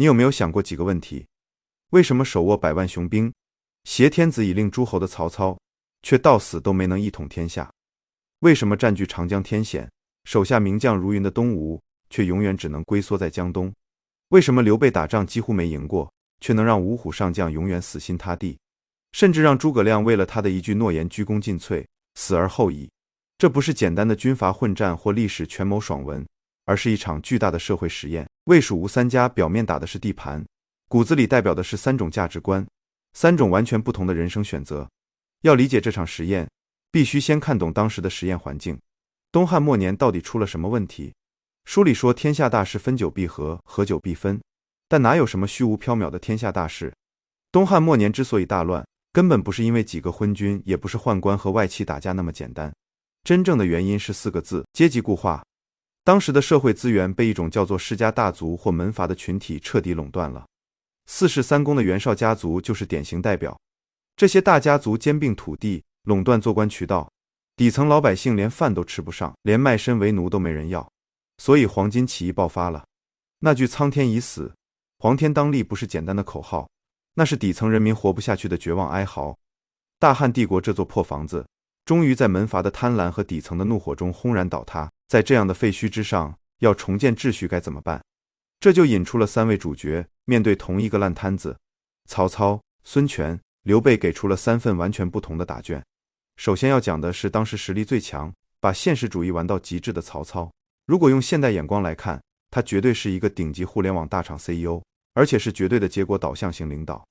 你有没有想过几个问题？为什么手握百万雄兵，挟天子以令诸侯的曹操，却到死都没能一统天下？为什么占据长江天险，手下名将如云的东吴，却永远只能龟缩在江东？为什么刘备打仗几乎没赢过，却能让五虎上将永远死心塌地，甚至让诸葛亮为了他的一句诺言鞠躬尽瘁，死而后已？这不是简单的军阀混战或历史权谋爽文，而是一场巨大的社会实验。魏蜀吴三家表面打的是地盘，骨子里代表的是三种价值观，三种完全不同的人生选择。要理解这场实验，必须先看懂当时的实验环境。东汉末年到底出了什么问题？书里说天下大事分久必合，合久必分，但哪有什么虚无缥缈的天下大事？东汉末年之所以大乱，根本不是因为几个昏君，也不是宦官和外戚打架那么简单。真正的原因是4个字：阶级固化。当时的社会资源被一种叫做世家大族或门阀的群体彻底垄断了。4世3公的袁绍家族就是典型代表。这些大家族兼并土地，垄断做官渠道，底层老百姓连饭都吃不上，连卖身为奴都没人要。所以黄巾起义爆发了。那句苍天已死，黄天当立不是简单的口号，那是底层人民活不下去的绝望哀嚎。大汉帝国这座破房子，终于在门阀的贪婪和底层的怒火中轰然倒塌。在这样的废墟之上，要重建秩序该怎么办？这就引出了3位主角，面对同一个烂摊子，曹操、孙权、刘备给出了3份完全不同的答卷。首先要讲的是当时实力最强，把现实主义玩到极致的曹操。如果用现代眼光来看，他绝对是一个顶级互联网大厂 CEO， 而且是绝对的结果导向型领导。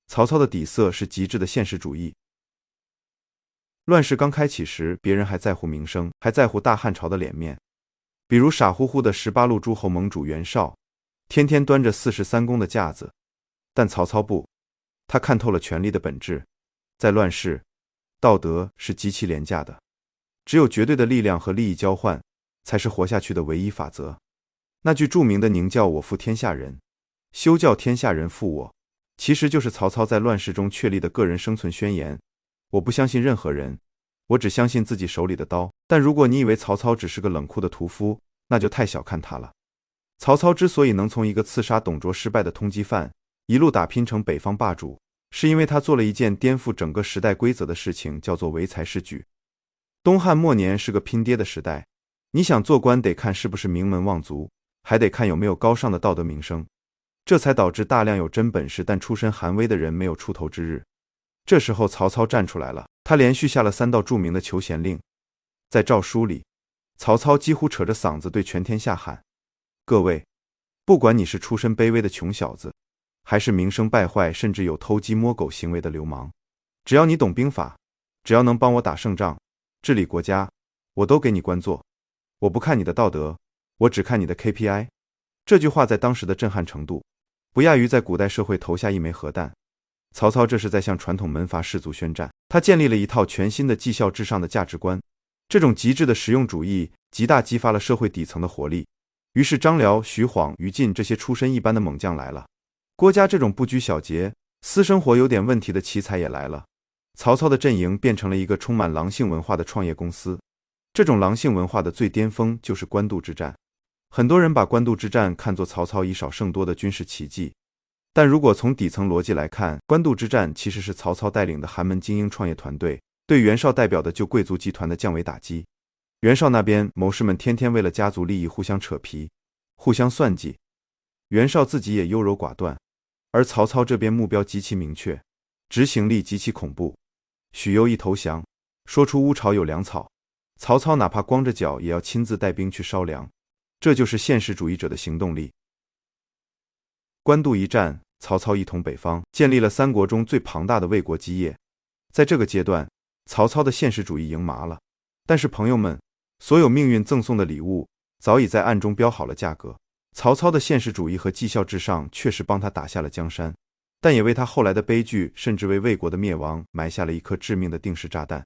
曹操的底色是极致的现实主义。乱世刚开启时，别人还在乎名声，还在乎大汉朝的脸面。比如傻乎乎的18路诸侯盟主袁绍，天天端着4世3公的架子。但曹操不，他看透了权力的本质。在乱世，道德是极其廉价的，只有绝对的力量和利益交换，才是活下去的唯一法则。那句著名的宁叫我负天下人，休叫天下人负我，其实就是曹操在乱世中确立的个人生存宣言。我不相信任何人，我只相信自己手里的刀。但如果你以为曹操只是个冷酷的屠夫，那就太小看他了。曹操之所以能从一个刺杀董卓失败的通缉犯，一路打拼成北方霸主，是因为他做了一件颠覆整个时代规则的事情，叫做唯才是举。东汉末年是个拼爹的时代，你想做官得看是不是名门望族，还得看有没有高尚的道德名声，这才导致大量有真本事但出身寒微的人没有出头之日。这时候曹操站出来了，他连续下了3道著名的求贤令。在诏书里，曹操几乎扯着嗓子对全天下喊：各位，不管你是出身卑微的穷小子，还是名声败坏甚至有偷鸡摸狗行为的流氓，只要你懂兵法，只要能帮我打胜仗，治理国家，我都给你官做。我不看你的道德，我只看你的 KPI。 这句话在当时的震撼程度，不亚于在古代社会投下一枚核弹。曹操这是在向传统门阀士族宣战，他建立了一套全新的绩效至上的价值观。这种极致的实用主义极大激发了社会底层的活力。于是张辽、徐晃、于禁这些出身一般的猛将来了，郭嘉这种不拘小节、私生活有点问题的奇才也来了。曹操的阵营变成了一个充满狼性文化的创业公司。这种狼性文化的最巅峰就是官渡之战。很多人把官渡之战看作曹操以少胜多的军事奇迹，但如果从底层逻辑来看，官渡之战其实是曹操带领的寒门精英创业团队对袁绍代表的旧贵族集团的降维打击。袁绍那边谋士们天天为了家族利益互相扯皮，互相算计，袁绍自己也优柔寡断。而曹操这边目标极其明确，执行力极其恐怖。许攸一投降，说出乌巢有粮草，曹操哪怕光着脚也要亲自带兵去烧粮。这就是现实主义者的行动力。官渡一战，曹操一统北方，建立了三国中最庞大的魏国基业。在这个阶段，曹操的现实主义赢麻了。但是朋友们，所有命运赠送的礼物早已在暗中标好了价格。曹操的现实主义和绩效至上确实帮他打下了江山，但也为他后来的悲剧，甚至为魏国的灭亡埋下了一颗致命的定时炸弹。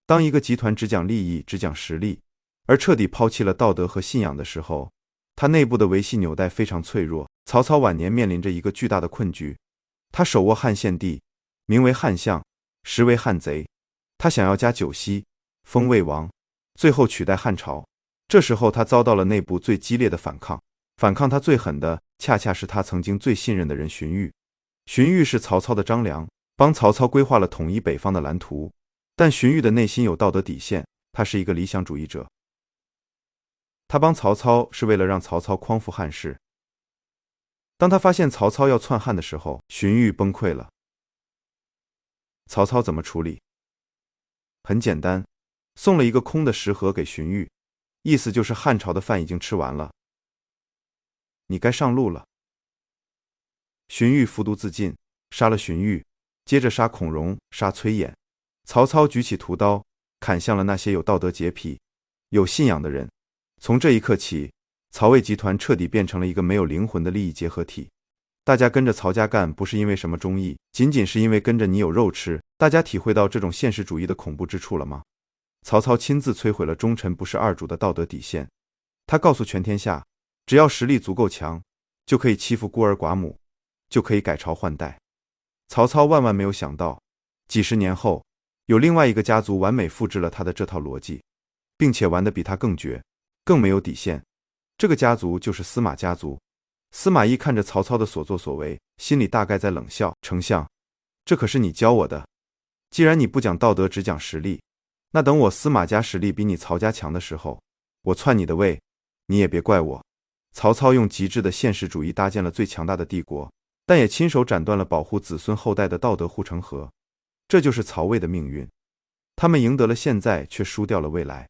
当一个集团只讲利益，只讲实力，而彻底抛弃了道德和信仰的时候，他内部的维系纽带非常脆弱。曹操晚年面临着一个巨大的困局，他手握汉献帝，名为汉相，实为汉贼。他想要加九锡，封魏王，最后取代汉朝。这时候他遭到了内部最激烈的反抗。反抗他最狠的，恰恰是他曾经最信任的人荀彧。荀彧是曹操的张良，帮曹操规划了统一北方的蓝图。但荀彧的内心有道德底线，他是一个理想主义者。他帮曹操是为了让曹操匡扶汉室。当他发现曹操要篡汉的时候，荀彧崩溃了。曹操怎么处理？很简单，送了一个空的食盒给荀彧，意思就是汉朝的饭已经吃完了，你该上路了。荀彧服毒自尽，杀了荀彧，接着杀孔融，杀崔琰。曹操举起屠刀，砍向了那些有道德洁癖、有信仰的人。从这一刻起，曹魏集团彻底变成了一个没有灵魂的利益结合体。大家跟着曹家干，不是因为什么忠义，仅仅是因为跟着你有肉吃。大家体会到这种现实主义的恐怖之处了吗？曹操亲自摧毁了忠臣不是二主的道德底线。他告诉全天下，只要实力足够强，就可以欺负孤儿寡母，就可以改朝换代。曹操万万没有想到，几十年后，有另外一个家族完美复制了他的这套逻辑，并且玩得比他更绝，更没有底线。这个家族就是司马家族。司马懿看着曹操的所作所为，心里大概在冷笑：丞相，这可是你教我的。既然你不讲道德，只讲实力，那等我司马家实力比你曹家强的时候，我篡你的位，你也别怪我。曹操用极致的现实主义搭建了最强大的帝国，但也亲手斩断了保护子孙后代的道德护城河。这就是曹魏的命运。他们赢得了现在，却输掉了未来。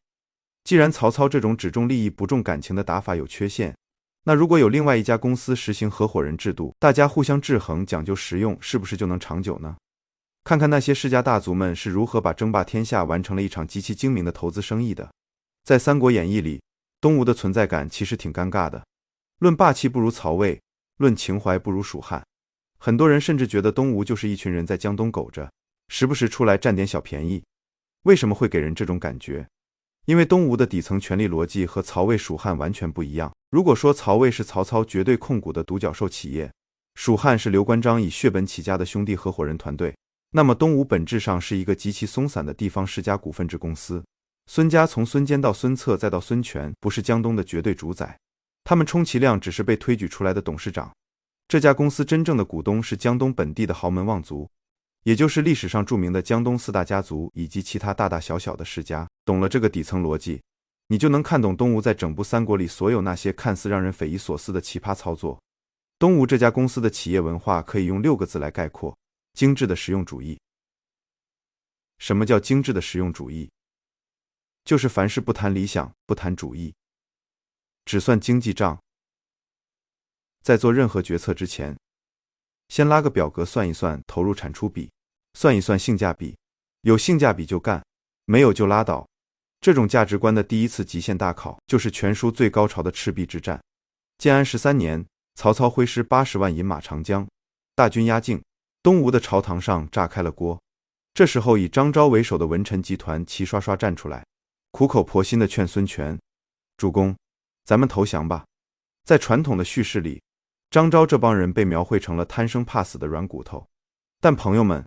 既然曹操这种只重利益不重感情的打法有缺陷，那如果有另外一家公司实行合伙人制度，大家互相制衡，讲究实用，是不是就能长久呢？看看那些世家大族们是如何把争霸天下完成了一场极其精明的投资生意的。在《三国演义》里，东吴的存在感其实挺尴尬的。论霸气不如曹魏，论情怀不如蜀汉。很多人甚至觉得东吴就是一群人在江东苟着，时不时出来占点小便宜。为什么会给人这种感觉？因为东吴的底层权力逻辑和曹魏蜀汉完全不一样。如果说曹魏是曹操绝对控股的独角兽企业，蜀汉是刘关张以血本起家的兄弟合伙人团队，那么东吴本质上是一个极其松散的地方世家股份制公司。孙家从孙坚到孙策再到孙权，不是江东的绝对主宰，他们充其量只是被推举出来的董事长。这家公司真正的股东是江东本地的豪门望族，也就是历史上著名的江东四大家族以及其他大大小小的世家。懂了这个底层逻辑，你就能看懂东吴在整部三国里所有那些看似让人匪夷所思的奇葩操作。东吴这家公司的企业文化可以用6个字来概括：精致的实用主义。什么叫精致的实用主义？就是凡事不谈理想，不谈主义，只算经济账。在做任何决策之前，先拉个表格算一算投入产出比，算一算性价比，有性价比就干，没有就拉倒。这种价值观的第一次极限大考，就是全书最高潮的赤壁之战。建安13年，曹操挥师80万饮马长江，大军压境，东吴的朝堂上炸开了锅。这时候以张昭为首的文臣集团齐刷刷站出来，苦口婆心地劝孙权：主公，咱们投降吧。在传统的叙事里，张昭这帮人被描绘成了贪生怕死的软骨头。但朋友们，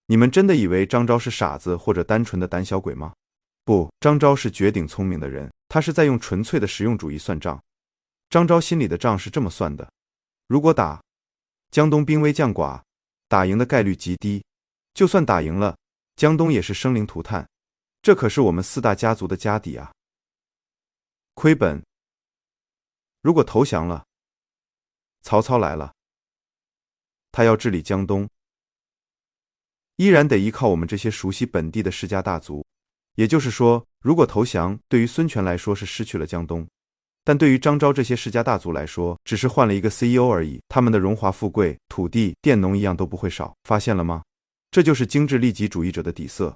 你们真的以为张昭是傻子或者单纯的胆小鬼吗？不，张昭是绝顶聪明的人，他是在用纯粹的实用主义算账。张昭心里的账是这么算的：如果打江东兵微将寡，打赢的概率极低，就算打赢了，江东也是生灵涂炭，这可是我们4大家族的家底啊。亏本。如果投降了，曹操来了，他要治理江东，依然得依靠我们这些熟悉本地的世家大族。也就是说，如果投降，对于孙权来说是失去了江东，但对于张昭这些世家大族来说，只是换了一个 CEO 而已，他们的荣华富贵、土地、佃农一样都不会少。发现了吗？这就是精致利己主义者的底色。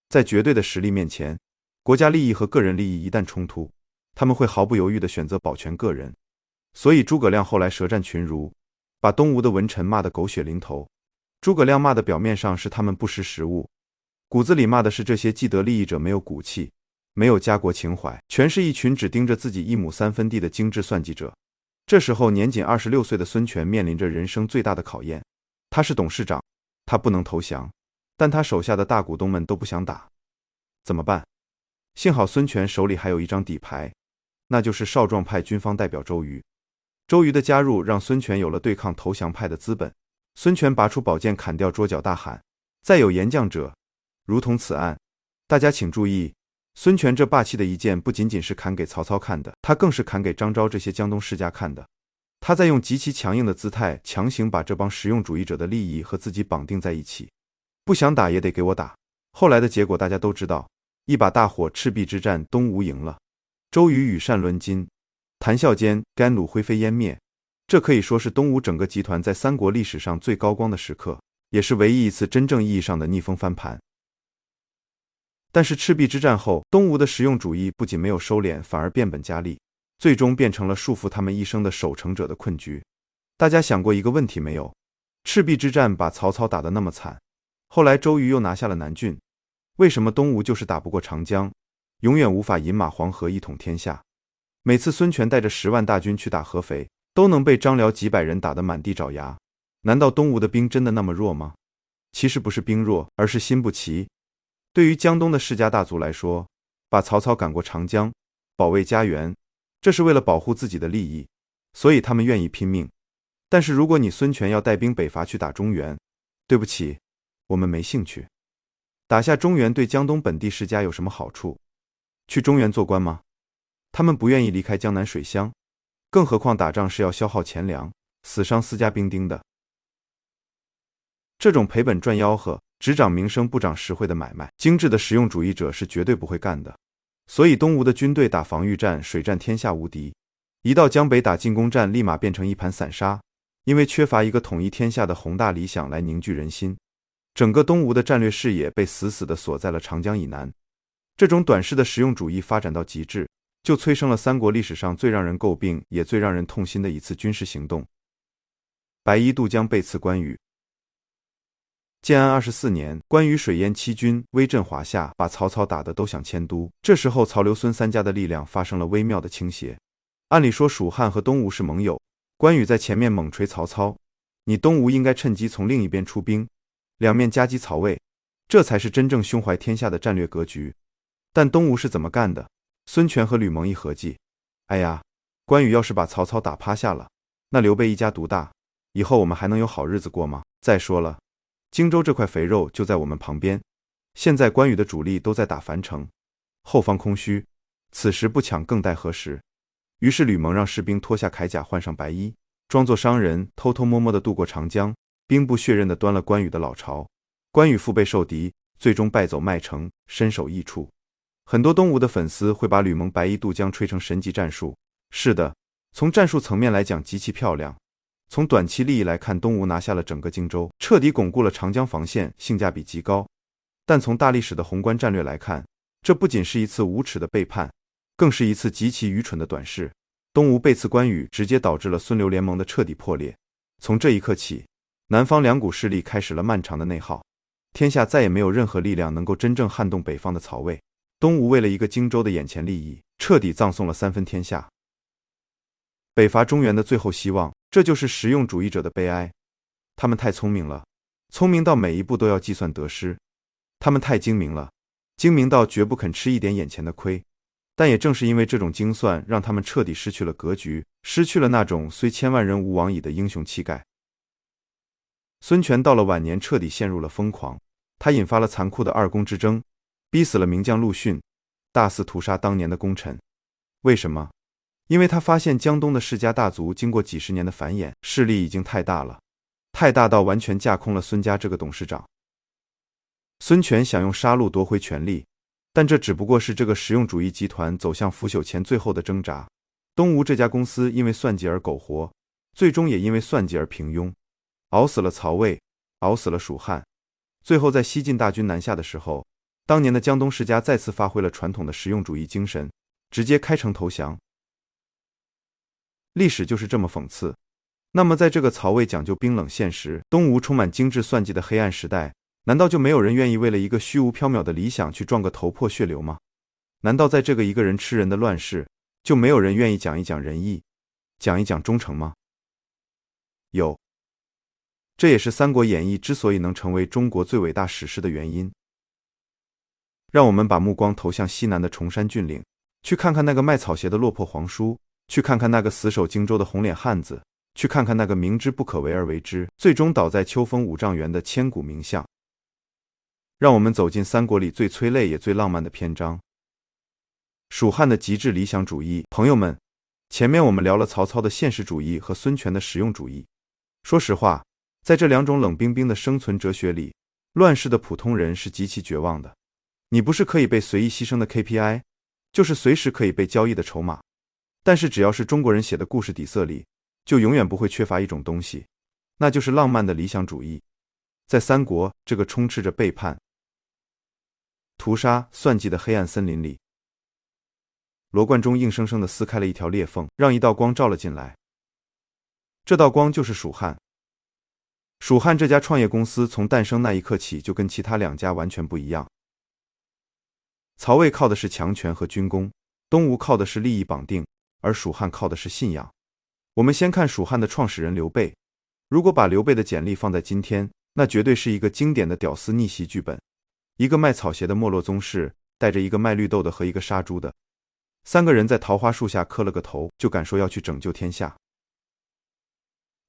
在绝对的实力面前，国家利益和个人利益一旦冲突，他们会毫不犹豫地选择保全个人。所以诸葛亮后来舌战群儒，把东吴的文臣骂得狗血淋头。诸葛亮骂的表面上是他们不识时务，骨子里骂的是这些既得利益者没有骨气，没有家国情怀，全是一群只盯着自己1亩3分地的精致算计者。这时候年仅26岁的孙权面临着人生最大的考验。他是董事长，他不能投降，但他手下的大股东们都不想打，怎么办？幸好孙权手里还有一张底牌，那就是少壮派军方代表周瑜。周瑜的加入让孙权有了对抗投降派的资本。孙权拔出宝剑砍掉桌角，大喊：再有言将者，如同此案。大家请注意，孙权这霸气的一剑不仅仅是砍给曹操看的，他更是砍给张昭这些江东世家看的。他在用极其强硬的姿态强行把这帮实用主义者的利益和自己绑定在一起，不想打也得给我打。后来的结果大家都知道，一把大火，赤壁之战东吴赢了，周瑜羽扇纶巾，谈笑间甘露灰飞烟灭。这可以说是东吴整个集团在三国历史上最高光的时刻，也是唯一一次真正意义上的逆风翻盘。但是赤壁之战后，东吴的实用主义不仅没有收敛，反而变本加厉，最终变成了束缚他们一生的守城者的困局。大家想过一个问题没有？赤壁之战把曹操打得那么惨，后来周瑜又拿下了南郡，为什么东吴就是打不过长江，永远无法饮马黄河一统天下？每次孙权带着10万大军去打合肥，都能被张辽几百人打得满地找牙。难道东吴的兵真的那么弱吗？其实不是兵弱，而是心不齐。对于江东的世家大族来说，把曹操赶过长江，保卫家园，这是为了保护自己的利益，所以他们愿意拼命。但是如果你孙权要带兵北伐去打中原，对不起，我们没兴趣。打下中原对江东本地世家有什么好处？去中原做官吗？他们不愿意离开江南水乡，更何况打仗是要消耗钱粮，死伤私家兵丁的。这种赔本赚吆喝，只长名声不长实惠的买卖，精致的实用主义者是绝对不会干的。所以东吴的军队打防御战、水战天下无敌，一到江北打进攻战，立马变成一盘散沙，因为缺乏一个统一天下的宏大理想来凝聚人心。整个东吴的战略视野被死死地锁在了长江以南。这种短视的实用主义发展到极致，就催生了三国历史上最让人诟病也最让人痛心的一次军事行动——白衣渡江背刺关羽。建安24年，关羽水淹七军，威震华夏，把曹操打得都想迁都。这时候曹刘孙三家的力量发生了微妙的倾斜。按理说蜀汉和东吴是盟友，关羽在前面猛锤曹操，你东吴应该趁机从另一边出兵，两面夹击曹魏，这才是真正胸怀天下的战略格局。但东吴是怎么干的？孙权和吕蒙一合计，哎呀，关羽要是把曹操打趴下了，那刘备一家独大，以后我们还能有好日子过吗？再说了，荆州这块肥肉就在我们旁边，现在关羽的主力都在打樊城，后方空虚，此时不抢更待何时？于是吕蒙让士兵脱下铠甲，换上白衣，装作商人，偷偷摸摸地渡过长江，兵不血刃地端了关羽的老巢。关羽腹背受敌，最终败走麦城，身首异处。很多东吴的粉丝会把吕蒙白衣渡江吹成神级战术。是的，从战术层面来讲极其漂亮，从短期利益来看，东吴拿下了整个荆州，彻底巩固了长江防线，性价比极高。但从大历史的宏观战略来看，这不仅是一次无耻的背叛，更是一次极其愚蠢的短视。东吴背刺关羽，直接导致了孙刘联盟的彻底破裂。从这一刻起，南方两股势力开始了漫长的内耗，天下再也没有任何力量能够真正撼动北方的曹魏。东吴为了一个荆州的眼前利益，彻底葬送了3分天下。北伐中原的最后希望，这就是实用主义者的悲哀。他们太聪明了，聪明到每一步都要计算得失；他们太精明了，精明到绝不肯吃一点眼前的亏。但也正是因为这种精算，让他们彻底失去了格局，失去了那种虽千万人吾往矣的英雄气概。孙权到了晚年彻底陷入了疯狂，他引发了残酷的2公之争，逼死了名将陆逊，大肆屠杀当年的功臣。为什么？因为他发现江东的世家大族经过几十年的繁衍，势力已经太大了，太大到完全架空了孙家这个董事长。孙权想用杀戮夺回权力，但这只不过是这个实用主义集团走向腐朽前最后的挣扎。东吴这家公司因为算计而苟活，最终也因为算计而平庸，熬死了曹魏，熬死了蜀汉。最后在西晋大军南下的时候，当年的江东世家再次发挥了传统的实用主义精神，直接开城投降。历史就是这么讽刺。那么在这个曹魏讲究冰冷现实，东吴充满精致算计的黑暗时代，难道就没有人愿意为了一个虚无缥缈的理想去撞个头破血流吗？难道在这个一个人吃人的乱世，就没有人愿意讲一讲仁义，讲一讲忠诚吗？有。这也是《三国演义》之所以能成为中国最伟大史诗的原因。让我们把目光投向西南的崇山峻岭，去看看那个卖草鞋的落魄皇叔，去看看那个死守荆州的红脸汉子，去看看那个明知不可为而为之，最终倒在秋风5丈原的千古名相。让我们走进三国里最催泪也最浪漫的篇章——蜀汉的极致理想主义。朋友们，前面我们聊了曹操的现实主义和孙权的实用主义。说实话，在这两种冷冰冰的生存哲学里，乱世的普通人是极其绝望的。你不是可以被随意牺牲的 KPI， 就是随时可以被交易的筹码。但是只要是中国人写的故事底色里，就永远不会缺乏一种东西，那就是浪漫的理想主义。在三国这个充斥着背叛、屠杀、算计的黑暗森林里，罗贯中硬生生地撕开了一条裂缝，让一道光照了进来。这道光就是蜀汉。蜀汉这家创业公司从诞生那一刻起就跟其他两家完全不一样。曹魏靠的是强权和军功，东吴靠的是利益绑定，而蜀汉靠的是信仰。我们先看蜀汉的创始人刘备。如果把刘备的简历放在今天，那绝对是一个经典的屌丝逆袭剧本。一个卖草鞋的没落宗室，带着一个卖绿豆的和一个杀猪的，3个人在桃花树下磕了个头，就敢说要去拯救天下。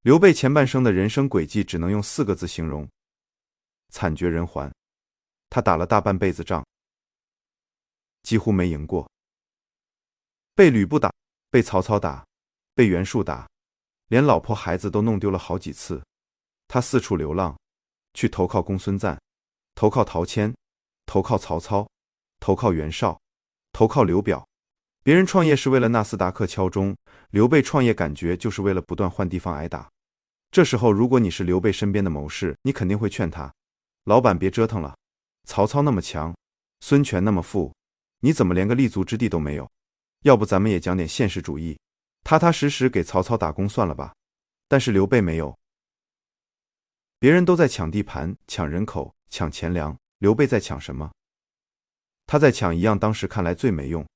刘备前半生的人生轨迹只能用4个字形容：惨绝人寰。他打了大半辈子仗，几乎没赢过。被吕布打，被曹操打，被袁术打，连老婆孩子都弄丢了好几次。他四处流浪，去投靠公孙瓒，投靠陶谦，投靠曹操，投靠袁绍，投靠刘表。别人创业是为了纳斯达克敲钟，刘备创业感觉就是为了不断换地方挨打。这时候如果你是刘备身边的谋士，你肯定会劝他，老板别折腾了，曹操那么强，孙权那么富，你怎么连个立足之地都没有？要不咱们也讲点现实主义，踏踏实实给曹操打工算了吧。但是刘备没有。别人都在抢地盘、抢人口、抢钱粮，刘备在抢什么？他在抢一样当时看来最没用，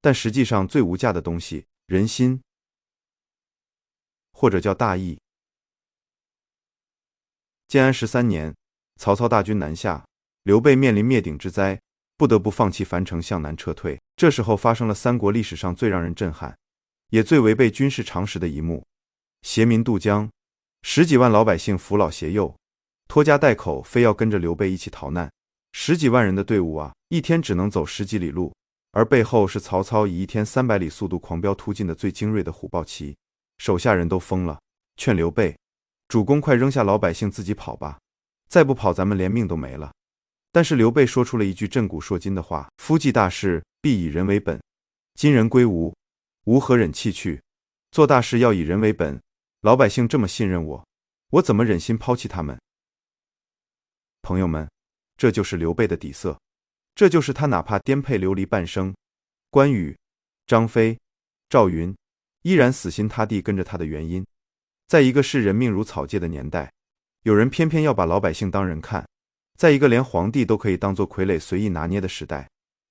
但实际上最无价的东西——人心，或者叫大义。建安13年，曹操大军南下，刘备面临灭顶之灾，不得不放弃樊城向南撤退。这时候发生了三国历史上最让人震撼，也最违背军事常识的一幕：携民渡江，10几万老百姓扶老携幼，拖家带口，非要跟着刘备一起逃难。10几万人的队伍啊，一天只能走10几里路，而背后是曹操以1天300里速度狂飙突进的最精锐的虎豹骑。手下人都疯了，劝刘备：主公快扔下老百姓自己跑吧，再不跑咱们连命都没了。但是刘备说出了一句震古烁今的话：夫计大事，必以人为本。今人归吴，吾何忍弃去？做大事要以人为本，老百姓这么信任我，我怎么忍心抛弃他们？朋友们，这就是刘备的底色，这就是他哪怕颠沛流离半生，关羽、张飞、赵云依然死心塌地跟着他的原因。在一个视人命如草芥的年代，有人偏偏要把老百姓当人看；在一个连皇帝都可以当作傀儡随意拿捏的时代，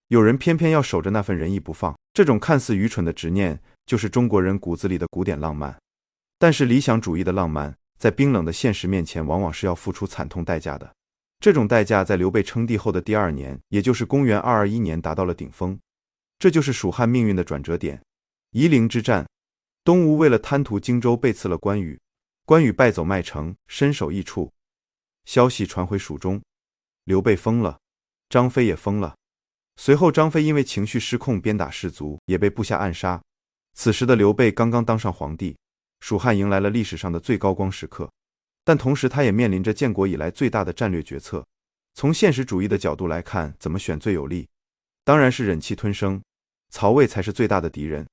有人偏偏要守着那份仁义不放。这种看似愚蠢的执念，就是中国人骨子里的古典浪漫。但是理想主义的浪漫，在冰冷的现实面前，往往是要付出惨痛代价的。这种代价在刘备称帝后的第2年，也就是公元221年达到了顶峰。这就是蜀汉命运的转折点——夷陵之战。东吴为了贪图荆州，背刺了关羽，关羽败走麦城，身首异处。消息传回蜀中，刘备疯了，张飞也疯了。随后张飞因为情绪失控鞭打士卒，也被部下暗杀。此时的刘备刚刚当上皇帝，蜀汉迎来了历史上的最高光时刻，但同时他也面临着建国以来最大的战略决策。从现实主义的角度来看，怎么选最有利？当然是忍气吞声，曹魏才是最大的敌人。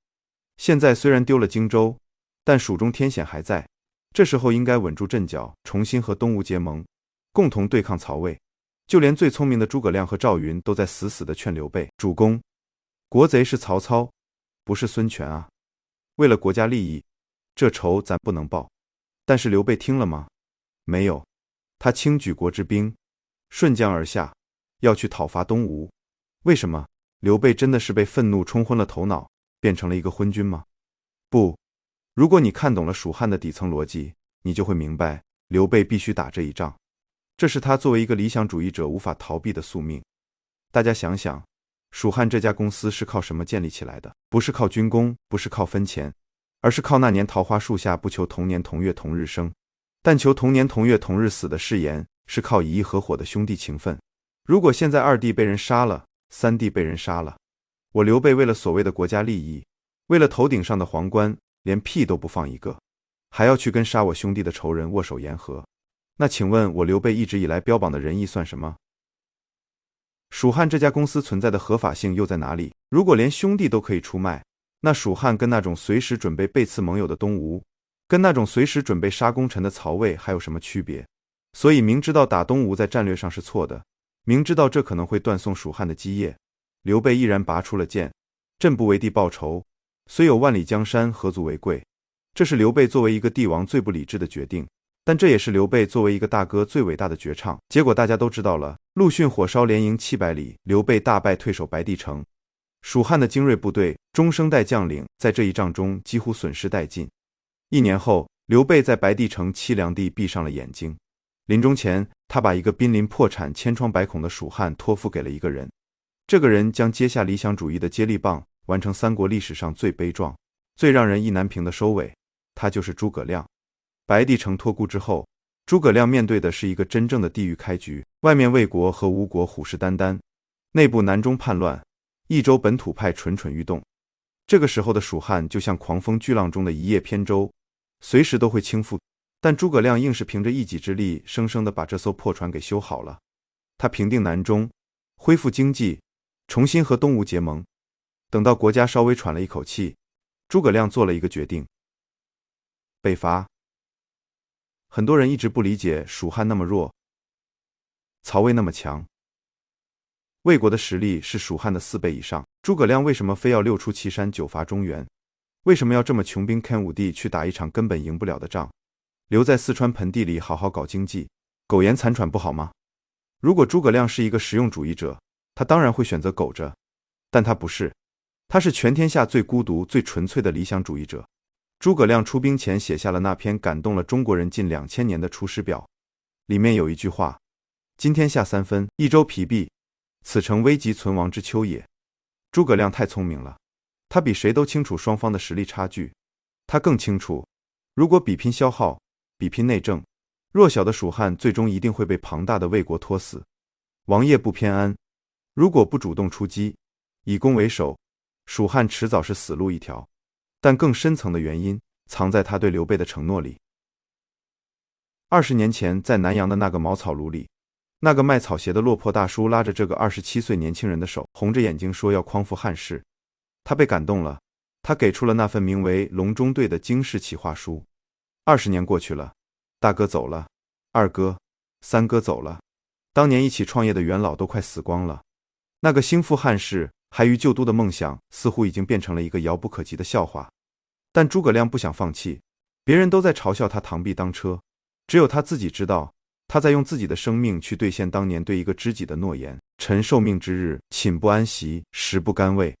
现在虽然丢了荆州，但蜀中天险还在，这时候应该稳住阵脚，重新和东吴结盟，共同对抗曹魏。就连最聪明的诸葛亮和赵云都在死死地劝刘备：主公，国贼是曹操，不是孙权啊！为了国家利益，这仇咱不能报。但是刘备听了吗？没有，他轻举国之兵，顺江而下，要去讨伐东吴。为什么？刘备真的是被愤怒冲昏了头脑，变成了一个昏君吗？不，如果你看懂了蜀汉的底层逻辑，你就会明白，刘备必须打这一仗。这是他作为一个理想主义者无法逃避的宿命。大家想想，蜀汉这家公司是靠什么建立起来的？不是靠军功，不是靠分钱，而是靠那年桃花树下不求同年同月同日生，但求同年同月同日死的誓言，是靠以义合伙的兄弟情分。如果现在二弟被人杀了，三弟被人杀了，我刘备为了所谓的国家利益，为了头顶上的皇冠，连屁都不放一个，还要去跟杀我兄弟的仇人握手言和，那请问我刘备一直以来标榜的仁义算什么？蜀汉这家公司存在的合法性又在哪里？如果连兄弟都可以出卖，那蜀汉跟那种随时准备背刺盟友的东吴，跟那种随时准备杀功臣的曹魏还有什么区别？所以明知道打东吴在战略上是错的，明知道这可能会断送蜀汉的基业，刘备毅然拔出了剑，朕不为帝报仇，虽有万里江山何足为贵。这是刘备作为一个帝王最不理智的决定，但这也是刘备作为一个大哥最伟大的绝唱。结果大家都知道了，陆逊火烧连营700里，刘备大败退守白帝城。蜀汉的精锐部队、中生代将领在这一仗中几乎损失殆尽。1年后，刘备在白帝城凄凉地闭上了眼睛。临终前，他把一个濒临破产、千疮百孔的蜀汉托付给了一个人。这个人将接下理想主义的接力棒，完成三国历史上最悲壮、最让人意难平的收尾。他就是诸葛亮。白帝城托孤之后，诸葛亮面对的是一个真正的地狱开局。外面魏国和吴国虎视眈眈，内部南中叛乱，益州本土派蠢蠢欲动。这个时候的蜀汉就像狂风巨浪中的一叶扁舟，随时都会倾覆。但诸葛亮硬是凭着一己之力，生生地把这艘破船给修好了。他平定南中，恢复经济，重新和东吴结盟。等到国家稍微喘了一口气，诸葛亮做了一个决定：北伐。很多人一直不理解蜀汉那么弱，曹魏那么强，魏国的实力是蜀汉的4倍以上，诸葛亮为什么非要6出祁山9伐中原？为什么要这么穷兵黔武地去打一场根本赢不了的仗？留在四川盆地里好好搞经济，苟延残喘不好吗？如果诸葛亮是一个实用主义者，他当然会选择苟着，但他不是，他是全天下最孤独、最纯粹的理想主义者。诸葛亮出兵前写下了那篇感动了中国人近2000年的《出师表》，里面有一句话：今天下3分，益州疲弊，此诚危急存亡之秋也。诸葛亮太聪明了，他比谁都清楚双方的实力差距，他更清楚，如果比拼消耗，比拼内政，弱小的蜀汉最终一定会被庞大的魏国拖死。王业不偏安，如果不主动出击，以攻为守，蜀汉迟早是死路一条。但更深层的原因藏在他对刘备的承诺里。20年前，在南阳的那个茅草庐里，那个卖草鞋的落魄大叔拉着这个27岁年轻人的手，红着眼睛说要匡扶汉室。他被感动了，他给出了那份名为《隆中对》的经世企划书。20年过去了，大哥走了，二哥、三哥走了，当年一起创业的元老都快死光了。那个兴复汉室、还于旧都的梦想似乎已经变成了一个遥不可及的笑话。但诸葛亮不想放弃，别人都在嘲笑他螳臂当车，只有他自己知道，他在用自己的生命去兑现当年对一个知己的诺言。臣受命之日，寝不安席，食不甘味，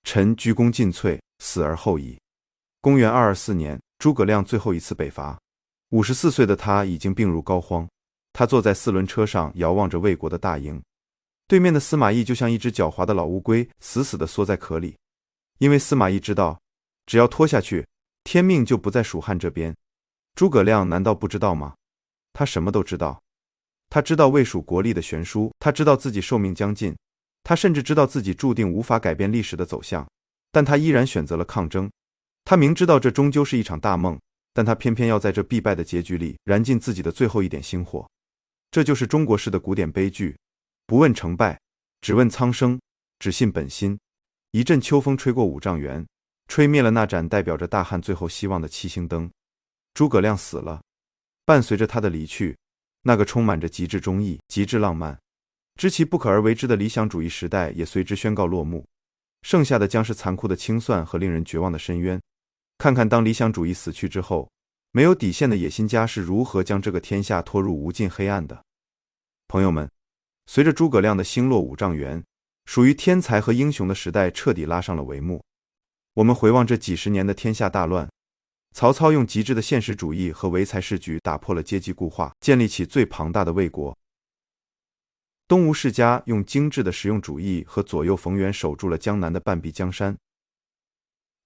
臣鞠躬尽瘁，死而后已。公元224年，诸葛亮最后一次北伐，54岁的他已经病入膏肓。他坐在4轮车上，遥望着魏国的大营。对面的司马懿就像一只狡猾的老乌龟，死死地缩在壳里。因为司马懿知道，只要拖下去，天命就不在蜀汉这边。诸葛亮难道不知道吗？他什么都知道。他知道魏蜀国力的悬殊，他知道自己寿命将近，他甚至知道自己注定无法改变历史的走向，但他依然选择了抗争。他明知道这终究是一场大梦，但他偏偏要在这必败的结局里燃尽自己的最后一点星火。这就是中国式的古典悲剧，不问成败，只问苍生，只信本心。一阵秋风吹过五丈原，吹灭了那盏代表着大汉最后希望的七星灯。诸葛亮死了，伴随着他的离去，那个充满着极致忠义、极致浪漫、知其不可而为之的理想主义时代也随之宣告落幕。剩下的将是残酷的清算和令人绝望的深渊。看看当理想主义死去之后，没有底线的野心家是如何将这个天下拖入无尽黑暗的。朋友们，随着诸葛亮的星落五丈原，属于天才和英雄的时代彻底拉上了帷幕。我们回望这几十年的天下大乱，曹操用极致的现实主义和唯才是举打破了阶级固化，建立起最庞大的魏国。东吴世家用精致的实用主义和左右逢源守住了江南的半壁江山。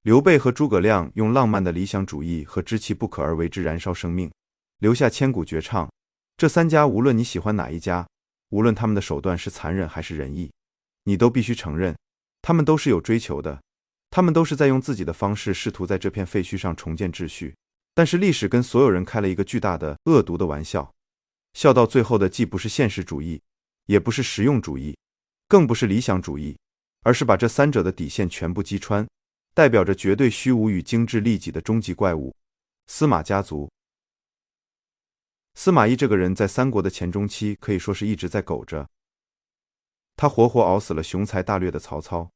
刘备和诸葛亮用浪漫的理想主义和知其不可而为之燃烧生命，留下千古绝唱。这三家无论你喜欢哪一家，无论他们的手段是残忍还是仁义，你都必须承认，他们都是有追求的，他们都是在用自己的方式试图在这片废墟上重建秩序。但是历史跟所有人开了一个巨大的恶毒的玩笑，笑到最后的既不是现实主义，也不是实用主义，更不是理想主义，而是把这三者的底线全部击穿，代表着绝对虚无与精致利己的终极怪物——司马家族。司马懿这个人在三国的前中期可以说是一直在苟着，他活活熬死了雄才大略的曹操，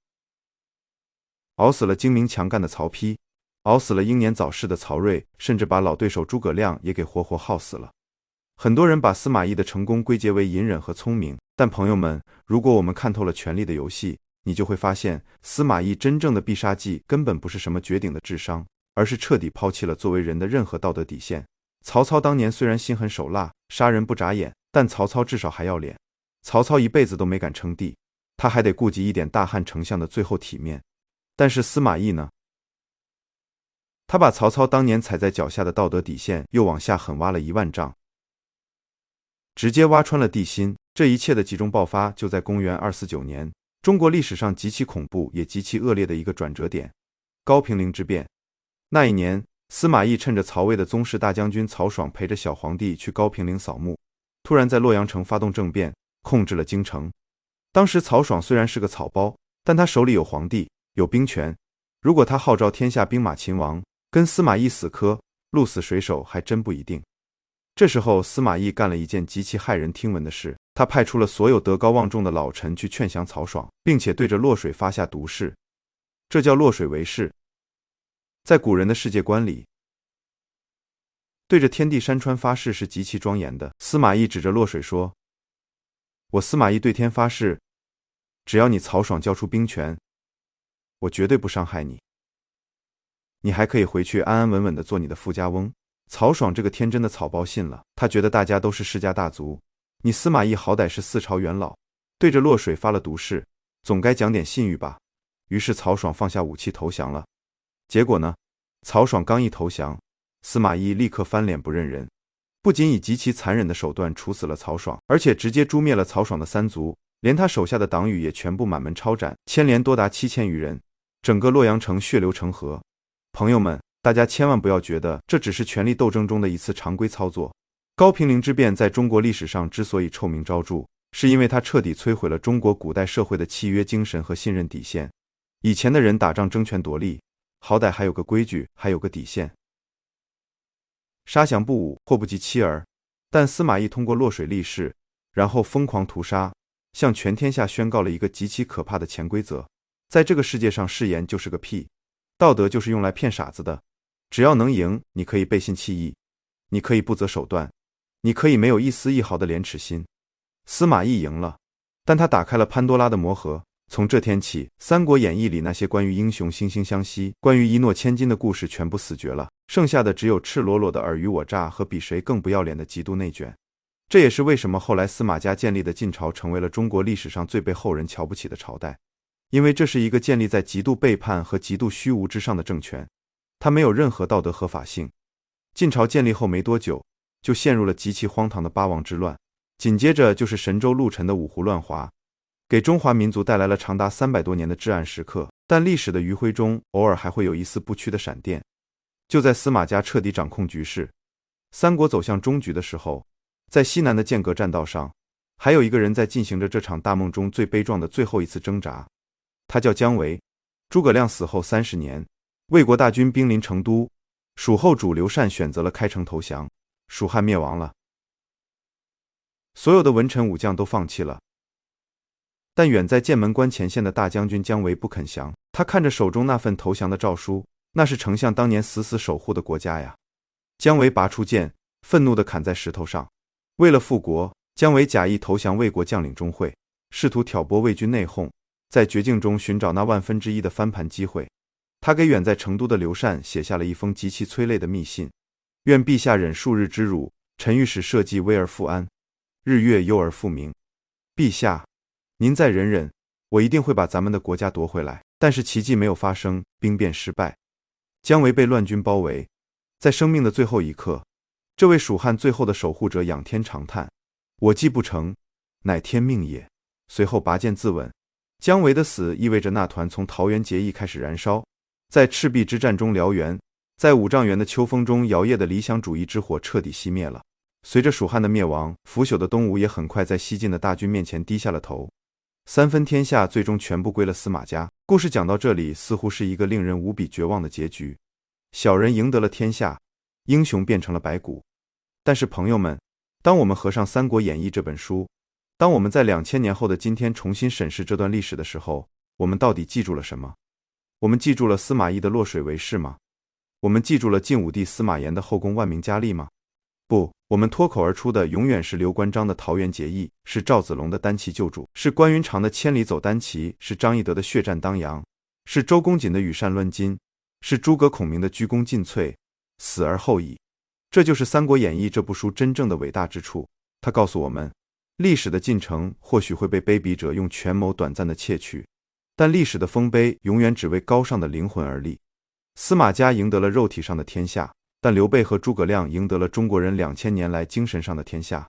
熬死了精明强干的曹丕，熬死了英年早逝的曹睿，甚至把老对手诸葛亮也给活活耗死了。很多人把司马懿的成功归结为隐忍和聪明，但朋友们，如果我们看透了权力的游戏，你就会发现，司马懿真正的必杀技根本不是什么绝顶的智商，而是彻底抛弃了作为人的任何道德底线。曹操当年虽然心狠手辣，杀人不眨眼，但曹操至少还要脸。曹操一辈子都没敢称帝，他还得顾及一点大汉丞相的最后体面。但是司马懿呢？他把曹操当年踩在脚下的道德底线又往下狠挖了10000丈，直接挖穿了地心。这一切的集中爆发就在公元249年，中国历史上极其恐怖也极其恶劣的一个转折点——高平陵之变。那一年，司马懿趁着曹魏的宗室大将军曹爽陪着小皇帝去高平陵扫墓，突然在洛阳城发动政变，控制了京城。当时曹爽虽然是个草包，但他手里有皇帝，有兵权，如果他号召天下兵马勤王，跟司马懿死磕，鹿死谁手还真不一定。这时候司马懿干了一件极其骇人听闻的事，他派出了所有德高望重的老臣去劝降曹爽，并且对着洛水发下毒誓，这叫落水为誓。在古人的世界观里，对着天地山川发誓是极其庄严的。司马懿指着洛水说：“我司马懿对天发誓，只要你曹爽交出兵权，我绝对不伤害你。你还可以回去安安稳稳地做你的富家翁。”曹爽这个天真的草包信了，他觉得大家都是世家大族，你司马懿好歹是4朝元老，对着洛水发了毒誓，总该讲点信誉吧。于是曹爽放下武器投降了。结果呢？曹爽刚一投降，司马懿立刻翻脸不认人，不仅以极其残忍的手段处死了曹爽，而且直接诛灭了曹爽的3族，连他手下的党羽也全部满门抄斩，牵连多达7000余人，整个洛阳城血流成河。朋友们，大家千万不要觉得这只是权力斗争中的一次常规操作。高平陵之变在中国历史上之所以臭名昭著，是因为它彻底摧毁了中国古代社会的契约精神和信任底线。以前的人打仗争权夺利，好歹还有个规矩，还有个底线。杀降不武，祸不及妻儿。但司马懿通过洛水立誓，然后疯狂屠杀，向全天下宣告了一个极其可怕的潜规则：在这个世界上，誓言就是个屁，道德就是用来骗傻子的。只要能赢，你可以背信弃义，你可以不择手段，你可以没有一丝一毫的廉耻心。司马懿赢了，但他打开了潘多拉的魔盒。从这天起，《三国演义》里那些关于英雄惺惺相惜、关于一诺千金的故事全部死绝了，剩下的只有赤裸裸的尔虞我诈和比谁更不要脸的极度内卷。这也是为什么后来司马家建立的晋朝成为了中国历史上最被后人瞧不起的朝代，因为这是一个建立在极度背叛和极度虚无之上的政权，它没有任何道德合法性。晋朝建立后没多久，就陷入了极其荒唐的八王之乱，紧接着就是神州陆沉的五胡乱华，给中华民族带来了长达300多年的至暗时刻。但历史的余晖中，偶尔还会有一丝不屈的闪电。就在司马家彻底掌控局势，三国走向终局的时候，在西南的剑阁栈道上，还有一个人在进行着这场大梦中最悲壮的最后一次挣扎。他叫姜维。诸葛亮死后30年，魏国大军兵临成都，蜀后主刘禅选择了开城投降，蜀汉灭亡了。所有的文臣武将都放弃了，但远在剑门关前线的大将军姜维不肯降。他看着手中那份投降的诏书，那是丞相当年死死守护的国家呀。姜维拔出剑，愤怒地砍在石头上。为了复国，姜维假意投降魏国将领钟会，试图挑拨魏军内讧，在绝境中寻找那1/1000的翻盘机会。他给远在成都的刘禅写下了一封极其催泪的密信：愿陛下忍数日之辱，臣欲使社稷危而复安，日月忧而复明。陛下，您再忍忍，我一定会把咱们的国家夺回来。但是奇迹没有发生，兵变失败，姜维被乱军包围。在生命的最后一刻，这位蜀汉最后的守护者仰天长叹：我计不成，乃天命也。随后拔剑自刎。姜维的死意味着那团从桃园结义开始燃烧，在赤壁之战中燎原，在五丈原的秋风中摇曳的理想主义之火彻底熄灭了。随着蜀汉的灭亡，腐朽的东吴也很快在西晋的大军面前低下了头，三分天下最终全部归了司马家。故事讲到这里，似乎是一个令人无比绝望的结局。小人赢得了天下，英雄变成了白骨。但是朋友们，当我们合上《三国演义》这本书，当我们在2000年后的今天重新审视这段历史的时候，我们到底记住了什么？我们记住了司马懿的落水为誓吗？我们记住了晋武帝司马炎的后宫万民佳丽吗？不，我们脱口而出的永远是刘关张的桃园结义，是赵子龙的单骑救主，是关云长的千里走单骑，是张翼德的血战当阳，是周公瑾的羽扇纶巾，是诸葛孔明的鞠躬尽瘁，死而后已。这就是《三国演义》这部书真正的伟大之处。它告诉我们，历史的进程或许会被卑鄙者用权谋短暂的窃取，但历史的丰碑永远只为高尚的灵魂而立。司马家赢得了肉体上的天下，但刘备和诸葛亮赢得了中国人2000年来精神上的天下。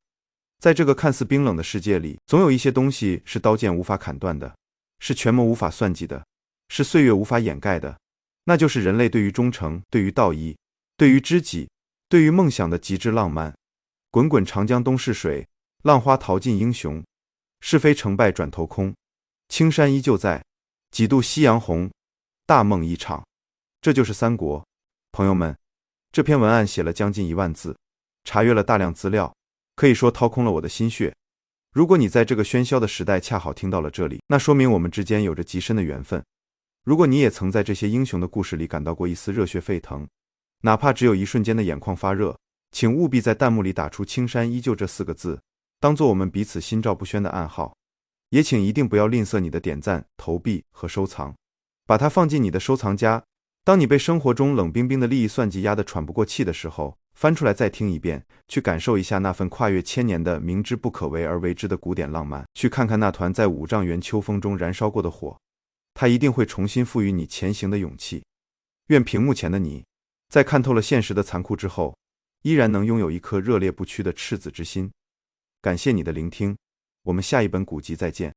在这个看似冰冷的世界里，总有一些东西是刀剑无法砍断的，是权谋无法算计的，是岁月无法掩盖的。那就是人类对于忠诚，对于道义，对于知己，对于梦想的极致浪漫。滚滚长江东逝水，浪花淘尽英雄。是非成败转头空，青山依旧在，几度夕阳红，大梦一场。这就是三国。朋友们，这篇文案写了将近1万字，查阅了大量资料，可以说掏空了我的心血。如果你在这个喧嚣的时代恰好听到了这里，那说明我们之间有着极深的缘分。如果你也曾在这些英雄的故事里感到过一丝热血沸腾，哪怕只有一瞬间的眼眶发热，请务必在弹幕里打出青山依旧这4个字，当做我们彼此心照不宣的暗号。也请一定不要吝啬你的点赞、投币和收藏，把它放进你的收藏夹。当你被生活中冷冰冰的利益算计压得喘不过气的时候，翻出来再听一遍，去感受一下那份跨越千年的明知不可为而为之的古典浪漫，去看看那团在五丈原秋风中燃烧过的火，它一定会重新赋予你前行的勇气。愿屏幕前的你，在看透了现实的残酷之后，依然能拥有一颗热烈不屈的赤子之心。感谢你的聆听，我们下一本古籍再见。